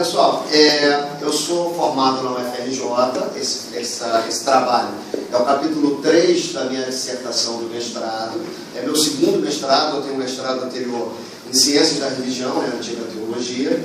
Pessoal, eu sou formado na UFRJ, esse trabalho é o capítulo 3 da minha dissertação do mestrado, é meu segundo mestrado, eu tenho um mestrado anterior em Ciências da Religião, Antiga Teologia,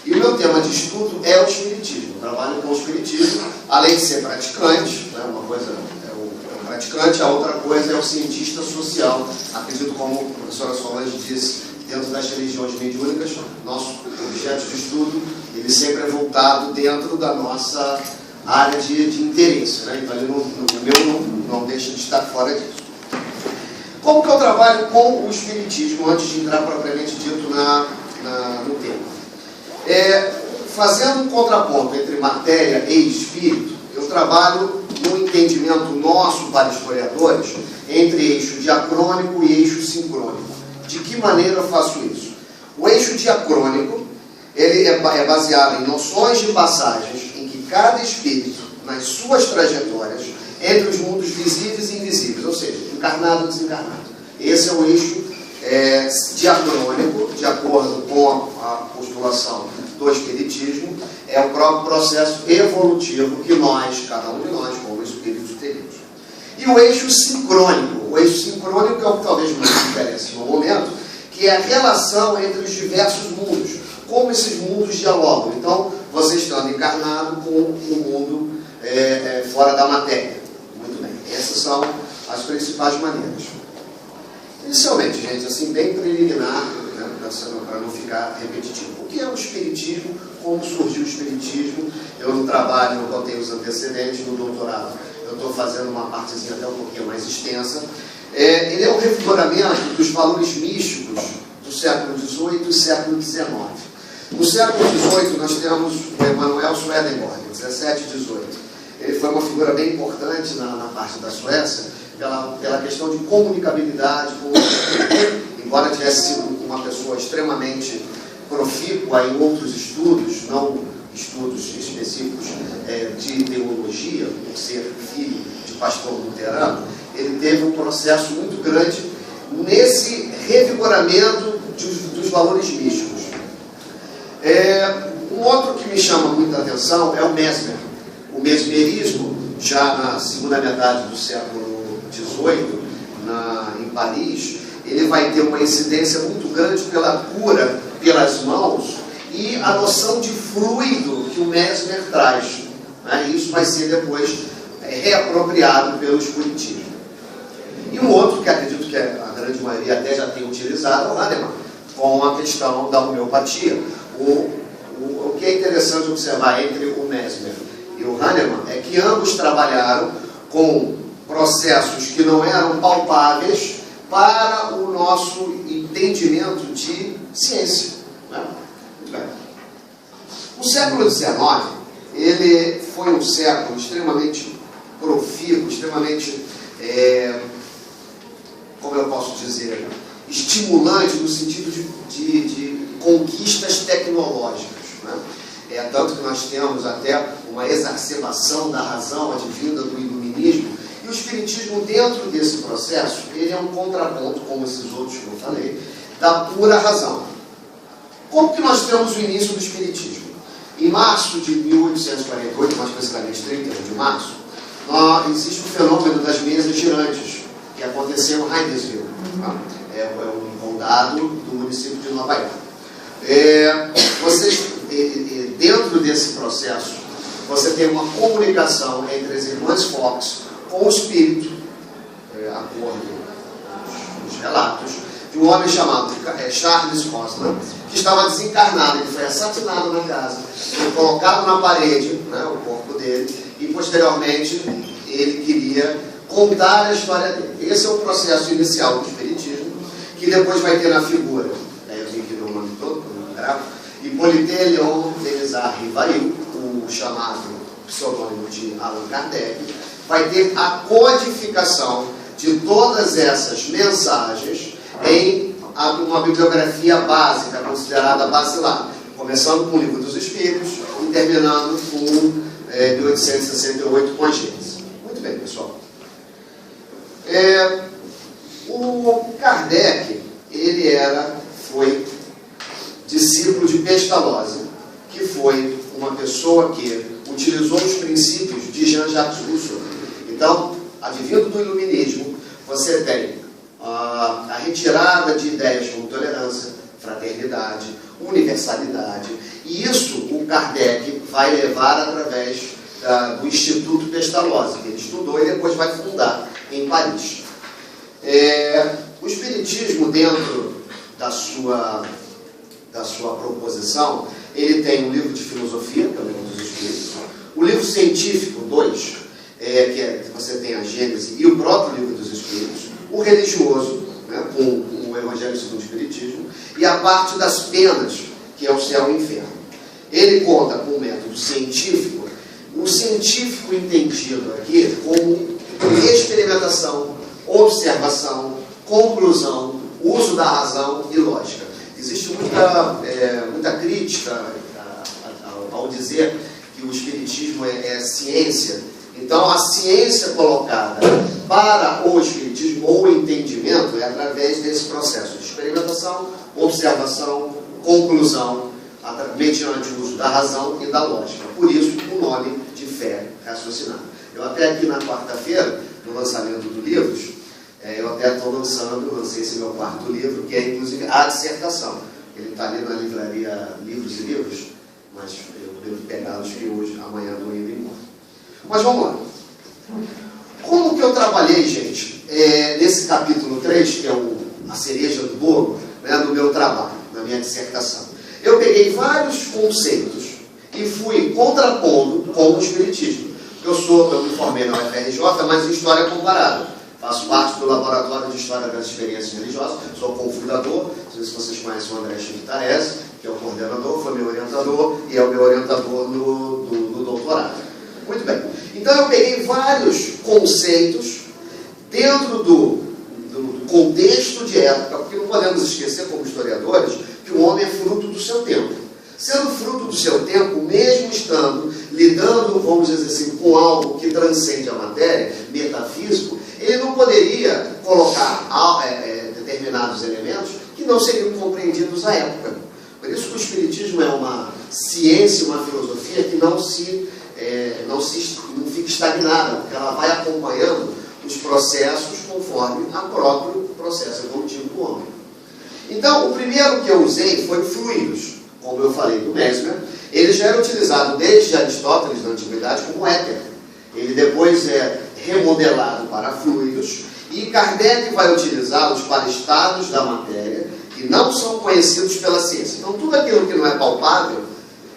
e o meu tema de estudo é o Espiritismo. Eu trabalho com o Espiritismo, além de ser praticante, né, uma coisa é o praticante, a outra coisa é o cientista social, acredito como a professora Solange disse, dentro das religiões mediúnicas, nosso objeto de estudo, ele sempre é voltado dentro da nossa área de interesse, né? Então ele o meu não deixa de estar fora disso. Como que eu trabalho com o Espiritismo, antes de entrar propriamente dito no tema? Fazendo um contraponto entre matéria e espírito, eu trabalho no entendimento nosso para historiadores, entre eixo diacrônico e eixo sincrônico. De que maneira eu faço isso? O eixo diacrônico, ele é baseado em noções de passagens em que cada espírito, nas suas trajetórias, entre os mundos visíveis e invisíveis, ou seja, encarnado e desencarnado. Esse é o eixo diacrônico, de acordo com a postulação do Espiritismo, é o próprio processo evolutivo que nós, cada um de nós, como espíritos, teríamos. E o eixo sincrônico é o que talvez mais interesse no momento, que é a relação entre os diversos mundos, como esses mundos dialogam. Então, você estando encarnado com o mundo fora da matéria. Muito bem, essas são as principais maneiras. Inicialmente, gente, assim, bem preliminar, né, para não ficar repetitivo. O que é o Espiritismo? Como surgiu o Espiritismo? Eu no trabalho, eu contei os antecedentes, no doutorado eu estou fazendo uma partezinha até um pouquinho mais extensa. Ele é um revigoramento dos valores místicos do século XVIII e século XIX. No século XVIII nós temos o Emanuel Swedenborg, 17 e 18. Ele foi uma figura bem importante na parte da Suécia, pela questão de comunicabilidade, embora tivesse sido uma pessoa extremamente profícua em outros estudos, não estudos específicos de teologia, por ser filho de pastor luterano, ele teve um processo muito grande nesse revigoramento dos valores místicos. Um outro que me chama muita atenção é o Mesmer. O mesmerismo, já na segunda metade do século XVIII, em Paris, ele vai ter uma incidência muito grande pela cura pelas mãos e a noção de fluido que o Mesmer traz. Né? Isso vai ser depois reapropriado pelo Espiritismo. E um outro que acredito que a grande maioria até já tem utilizado é o Hahnemann, com a questão da homeopatia. O que é interessante observar entre o Mesmer e o Hahnemann é que ambos trabalharam com processos que não eram palpáveis para o nosso entendimento de ciência. Né? Muito bem. O século XIX, ele foi um século extremamente profícuo, extremamente, como eu posso dizer, estimulante no sentido de conquistas tecnológicas. Né? Tanto que nós temos até uma exacerbação da razão advinda do iluminismo, e o Espiritismo, dentro desse processo, ele é um contraponto, como esses outros que eu falei, da pura razão. Como que nós temos o início do Espiritismo? Em março de 1848, mais precisamente 31 de março, existe o fenômeno das mesas girantes, que aconteceu em Hydesville, é um condado do município de Nova York. Dentro desse processo, você tem uma comunicação entre as irmãs Fox com o espírito, acordo os relatos, de um homem chamado Charles Cosman, que estava desencarnado. Ele foi assassinado na casa, foi colocado na parede, né, o corpo dele, e posteriormente ele queria contar a história dele. Esse é o processo inicial do Espiritismo, que depois vai ter na figura, eu tenho que ver o nome todo, porque não gravo, Hippolyte Léon Denis Rivail, o chamado pseudônimo de Allan Kardec, vai ter a codificação de todas essas mensagens em uma bibliografia básica, considerada basilar, começando com o Livro dos Espíritos e terminando com 1868 com a Gênesis. Muito bem, pessoal. O Kardec, ele foi discípulo de Pestalozzi, que foi iluminismo, você tem a retirada de ideias como tolerância, fraternidade, universalidade, e isso o Kardec vai levar através do Instituto Pestalozzi, que ele estudou e depois vai fundar em Paris. O Espiritismo, dentro da sua proposição, ele tem um livro de filosofia, que é o Livro dos Espíritos, o livro científico 2, que você tem a Gênese, e o próprio Livro dos Espíritos, o religioso, né, com o Evangelho segundo o Espiritismo, e a parte das penas, que é o céu e o inferno. Ele conta com um método científico, o científico entendido aqui como experimentação, observação, conclusão, uso da razão e lógica. Existe muita crítica ao dizer que o Espiritismo é ciência. Então, a ciência colocada para o Espiritismo, ou o entendimento, é através desse processo de experimentação, observação, conclusão, mediante o uso da razão e da lógica. Por isso, o nome de fé raciocinada. Eu até aqui na quarta-feira, no lançamento do livros, eu até lancei esse meu quarto livro, que é inclusive a dissertação. Ele está ali na livraria Livros e Livros, mas eu devo pegá-los que hoje, amanhã, não indo embora. Mas vamos lá. Como que eu trabalhei, gente, nesse capítulo 3, que é a cereja do bolo, né, do meu trabalho, na minha dissertação? Eu peguei vários conceitos e fui contrapondo com o Espiritismo. Eu me formei na UFRJ, mas em História Comparada. Faço parte do Laboratório de História das Experiências Religiosas, sou cofundador, não sei se vocês conhecem o André Chivitarese, que é o coordenador, foi meu orientador e é o meu orientador no doutorado. Muito bem. Então eu peguei vários conceitos dentro do contexto de época, porque não podemos esquecer, como historiadores, que o homem é fruto do seu tempo. Sendo fruto do seu tempo, mesmo estando lidando, vamos dizer assim, com algo que transcende a matéria, metafísico, ele não poderia colocar determinados elementos que não seriam compreendidos à época. Por isso que o Espiritismo é uma ciência, uma filosofia que não fica estagnada, porque ela vai acompanhando os processos conforme o próprio processo evolutivo do homem. Então, o primeiro que eu usei foi fluidos. Como eu falei do Mesmer, ele já era utilizado desde Aristóteles na Antiguidade como éter. Ele depois é remodelado para fluidos e Kardec vai utilizá-los para estados da matéria que não são conhecidos pela ciência. Então, tudo aquilo que não é palpável,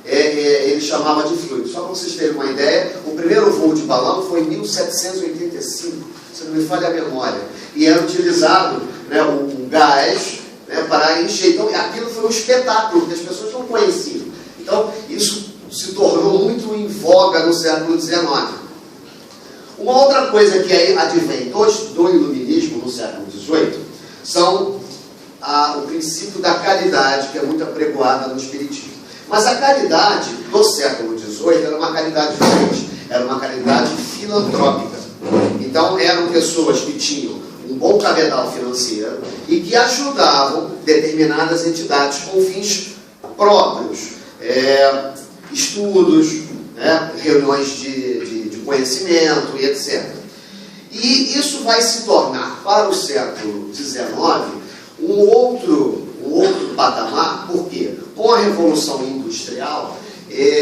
ele chamava de fluido. Só para vocês terem uma ideia, o primeiro voo de balão foi em 1785, se não me falha a memória, e era utilizado, né, um gás, né, para encher. Então, aquilo foi um espetáculo que as pessoas não conheciam. Então, isso se tornou muito em voga no século XIX. Uma outra coisa que advém do iluminismo no século XVIII são o princípio da caridade, que é muito apregoada no Espiritismo. Mas a caridade do século XVIII era uma caridade diferente, era uma caridade filantrópica. Então, eram pessoas que tinham um bom cabedal financeiro e que ajudavam determinadas entidades com fins próprios, estudos, reuniões de conhecimento e etc. E isso vai se tornar, para o século XIX, um outro patamar. Por quê? Com a Revolução Industrial,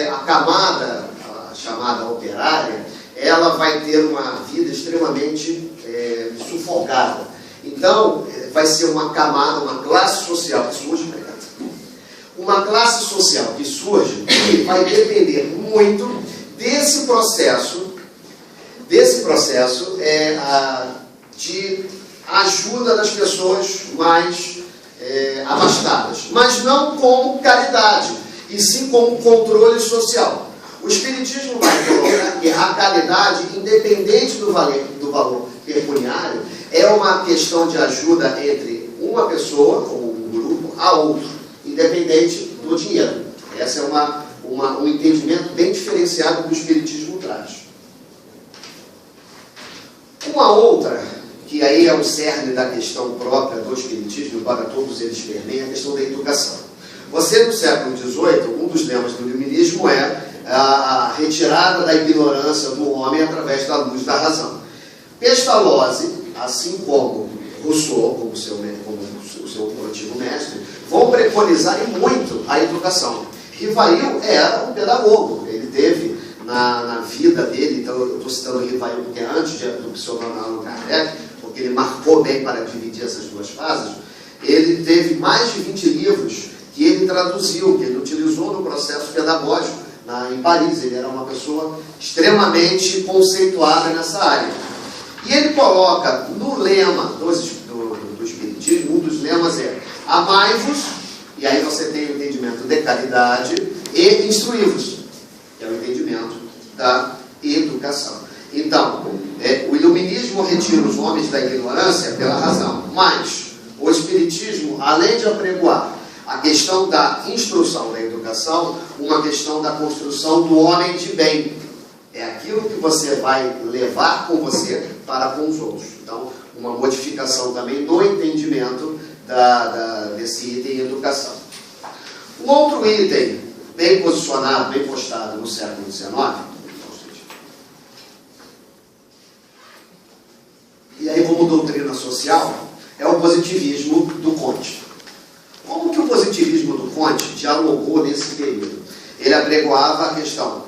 a camada chamada operária, ela vai ter uma vida extremamente sufocada. Então, vai ser uma camada, uma classe social que surge, uma classe social que surge e vai depender muito desse processo de ajuda das pessoas mais abastadas, mas não como caridade, e sim como controle social. O Espiritismo vai colocar que a caridade, independente do valor pecuniário, é uma questão de ajuda entre uma pessoa ou um grupo a outro, independente do dinheiro. Esse é um entendimento bem diferenciado que o Espiritismo traz. Uma outra, que aí é o cerne da questão própria do Espiritismo, embora todos eles permeiem, a questão da educação. Você, no século XVIII, um dos lemas do iluminismo é a retirada da ignorância do homem através da luz da razão. Pestalozzi, assim como Rousseau, como o seu antigo mestre, vão preconizar e muito a educação. Rivail era um pedagogo, ele teve na vida dele, então eu estou citando Rivail porque é antes do pseudônimo Allan Kardec, porque ele marcou bem para dividir essas duas fases. Ele teve mais de 20 livros que ele traduziu, que ele utilizou no processo pedagógico em Paris. Ele era uma pessoa extremamente conceituada nessa área. E ele coloca no lema do Espiritismo, um dos lemas é: amai-vos, e aí você tem o entendimento de caridade, e instruí-vos, que é o entendimento da educação. Então, o iluminismo retira os homens da ignorância pela razão, mas o Espiritismo, além de apregoar a questão da instrução, da educação, uma questão da construção do homem de bem. É aquilo que você vai levar com você para com os outros. Então, uma modificação também no entendimento desse item educação. Um outro item bem posicionado, bem postado no século XIX, e aí como doutrina social, é o positivismo do Comte. Como que o positivismo do Comte dialogou nesse período? Ele apregoava a questão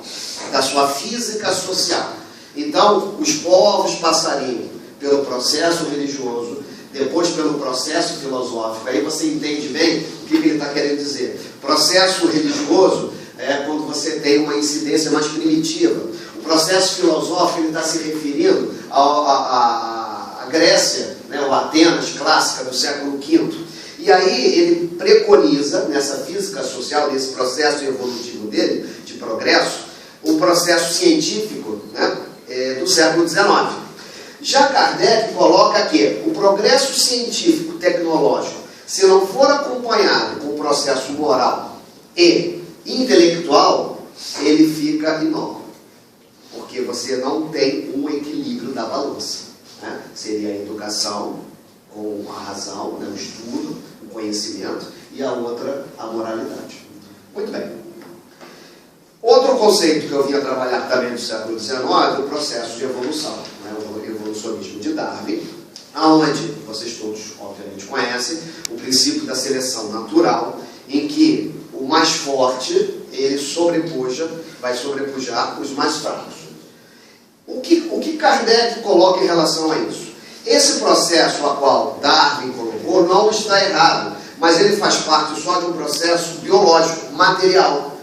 da sua física social. Então, os povos passariam pelo processo religioso, depois pelo processo filosófico. Aí você entende bem o que ele está querendo dizer. Processo religioso é quando você tem uma incidência mais primitiva. O processo filosófico, ele está se referindo à Grécia, né, ou Atenas clássica do século V. E aí ele preconiza, nessa física social, nesse processo evolutivo dele, de progresso, um processo científico, né, do século XIX. Já Kardec coloca que o progresso científico, tecnológico, se não for acompanhado com o processo moral e intelectual, ele fica inócuo, porque você não tem um equilíbrio da balança, né? Seria a educação com a razão, né, o estudo, o conhecimento, e a outra, a moralidade. Muito bem. Outro conceito que eu vinha trabalhar também no século XIX é o processo de evolução, né, o evolucionismo de Darwin, onde vocês todos, obviamente, conhecem o princípio da seleção natural, em que o mais forte, ele vai sobrepujar os mais fracos. O que Kardec coloca em relação a isso? Esse processo a qual Darwin colocou não está errado, mas ele faz parte só de um processo biológico, material.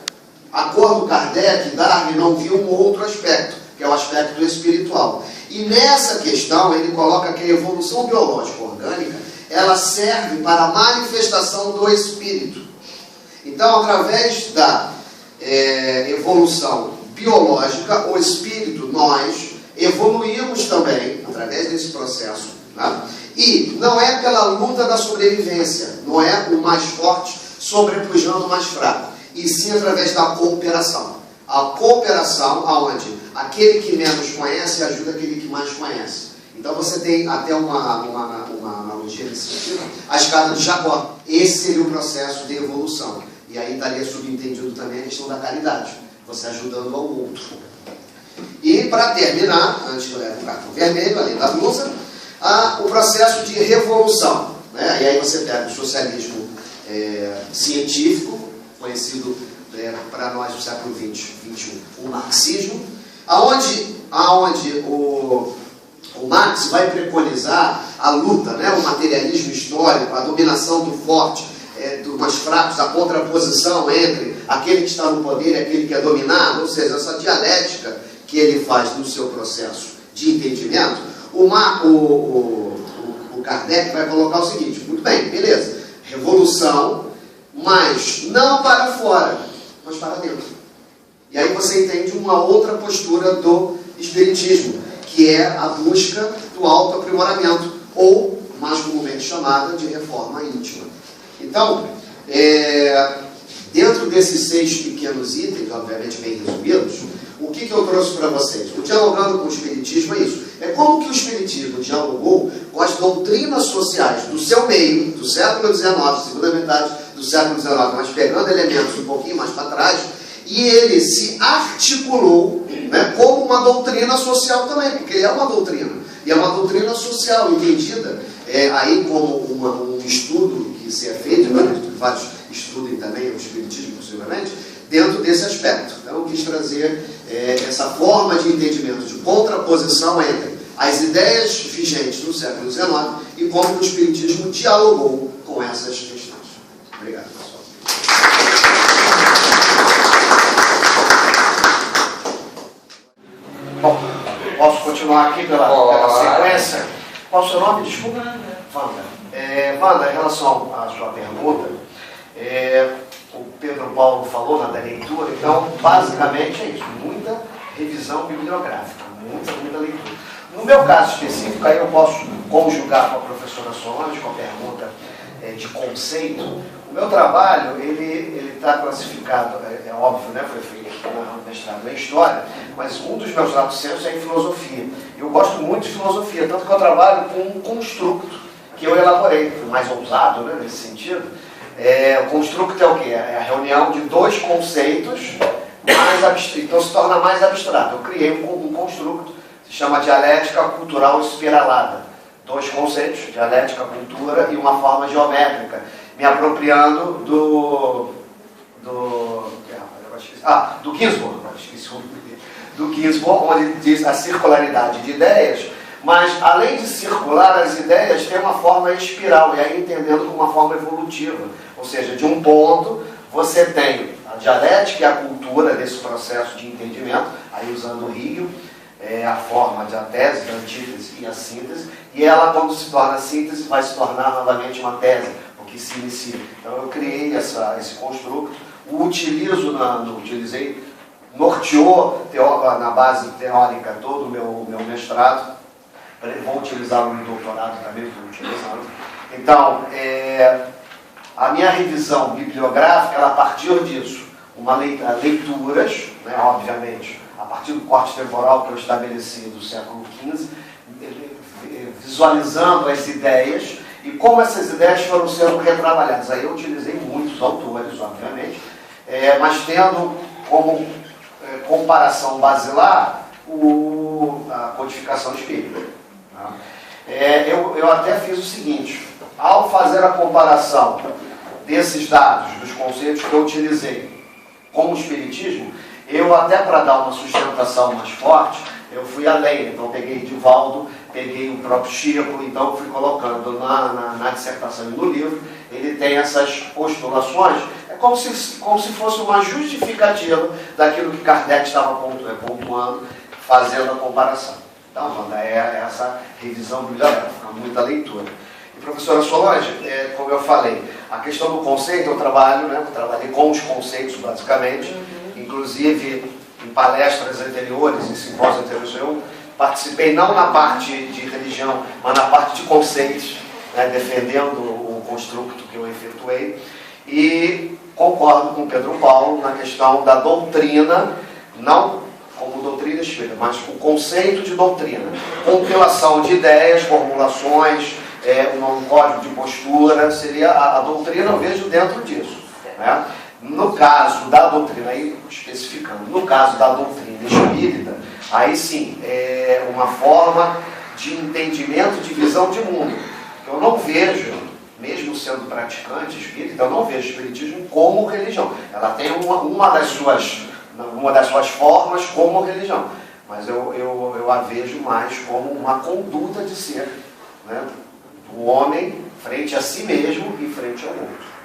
Acordo Kardec, Darwin não viu um outro aspecto, que é o aspecto espiritual. E nessa questão ele coloca que a evolução biológica orgânica, ela serve para a manifestação do espírito. Então, através da evolução biológica, o espírito, nós evoluímos também, através desse processo. Tá? E não é pela luta da sobrevivência, não é o mais forte sobrepujando o mais fraco, e sim através da cooperação. A cooperação, aonde aquele que menos conhece ajuda aquele que mais conhece. Então você tem até uma analogia nesse sentido, a escada de Jacó. Esse seria o processo de evolução. E aí estaria subentendido também a questão da caridade, você ajudando ao outro. E para terminar, antes que eu leve o cartão vermelho, além da blusa, o processo de revolução. Né? E aí você pega o socialismo científico, conhecido para nós no século XX, XXI, o marxismo, aonde o Marx vai preconizar a luta, né? O materialismo histórico, a dominação do forte, do mais fracos, a contraposição entre aquele que está no poder e aquele que é dominado, ou seja, essa dialética que ele faz no seu processo de entendimento. O Kardec vai colocar o seguinte: muito bem, beleza, revolução, mas não para fora, mas para dentro. E aí você entende uma outra postura do espiritismo, que é a busca do autoaprimoramento, ou, mais comumente chamada, de reforma íntima. Então, dentro desses 6 pequenos itens, obviamente bem resumidos, o que eu trouxe para vocês? O dialogando com o espiritismo é isso. É como que o espiritismo dialogou com as doutrinas sociais do seu meio, do século XIX, segunda metade do século XIX, mas pegando elementos um pouquinho mais para trás, e ele se articulou, né, como uma doutrina social também, porque ele é uma doutrina. E é uma doutrina social entendida aí como um estudo que se é feito, né, que vários estudem também o Espiritismo, possivelmente, dentro desse aspecto. Então, eu quis trazer essa forma de entendimento, de contraposição entre as ideias vigentes no século XIX e como o Espiritismo dialogou com essas questões. Obrigado, pessoal. Bom, posso continuar aqui pela sequência? Qual o seu nome? Desculpa. Wanda. Wanda, em relação à sua pergunta, o Pedro Paulo falou da leitura, então, basicamente é isso, muita revisão bibliográfica, muita leitura. No meu caso específico, aí eu posso conjugar com a professora Solange, com a pergunta de conceito. O meu trabalho, ele está classificado, é óbvio, né, foi feito no mestrado em História, mas um dos meus lados sensos é em Filosofia. Eu gosto muito de Filosofia, tanto que eu trabalho com um construto que eu elaborei, fui mais ousado, né, nesse sentido. O construto é o quê? É a reunião de dois conceitos, então se torna mais abstrato. Eu criei um construto, se chama dialética cultural espiralada. Dois conceitos, dialética, cultura e uma forma geométrica, me apropriando do Ginsburg, do Ginsburg, onde diz a circularidade de ideias, mas além de circular as ideias, tem uma forma espiral, e aí entendendo como uma forma evolutiva, ou seja, de um ponto você tem a dialética e a cultura desse processo de entendimento, aí usando o Hegel, a forma da tese, da antítese e a síntese, e ela, quando se torna síntese, vai se tornar novamente uma tese, porque se inicia. Então eu criei esse construto, norteou na base teórica todo o meu mestrado, vou utilizá-lo no doutorado também, estou utilizando. Então, a minha revisão bibliográfica, ela, a partir disso, leituras, né, obviamente, a partir do corte temporal que eu estabeleci do século XV, visualizando as ideias e como essas ideias foram sendo retrabalhadas. Aí eu utilizei muitos autores, obviamente, mas tendo como comparação basilar a codificação espírita. Tá? Eu até fiz o seguinte, ao fazer a comparação desses dados, dos conceitos que eu utilizei com o Espiritismo, eu até para dar uma sustentação mais forte, eu fui além, então peguei Divaldo, peguei o próprio Chico, então fui colocando na dissertação e no livro, ele tem essas postulações, é como se fosse uma justificativa daquilo que Kardec estava pontuando, fazendo a comparação. Então, Wanda, é essa revisão bibliográfica, muita leitura. E professora Solange, como eu falei, a questão do conceito, eu trabalhei com os conceitos basicamente, inclusive em palestras anteriores, em simpósios anteriores, eu participei não na parte de religião, mas na parte de conceitos, né, defendendo o construto que eu efetuei, e concordo com Pedro Paulo na questão da doutrina, não como doutrina espírita, mas o conceito de doutrina, compilação de ideias, formulações, um código de postura, seria a doutrina, eu vejo dentro disso, né? No caso da doutrina, aí especificando, no caso da doutrina espírita, aí sim, é uma forma de entendimento, de visão de mundo. Eu não vejo, mesmo sendo praticante espírita, eu não vejo o espiritismo como religião. Ela tem uma das suas formas como religião, mas eu a vejo mais como uma conduta de ser, né, do homem frente a si mesmo e frente ao outro.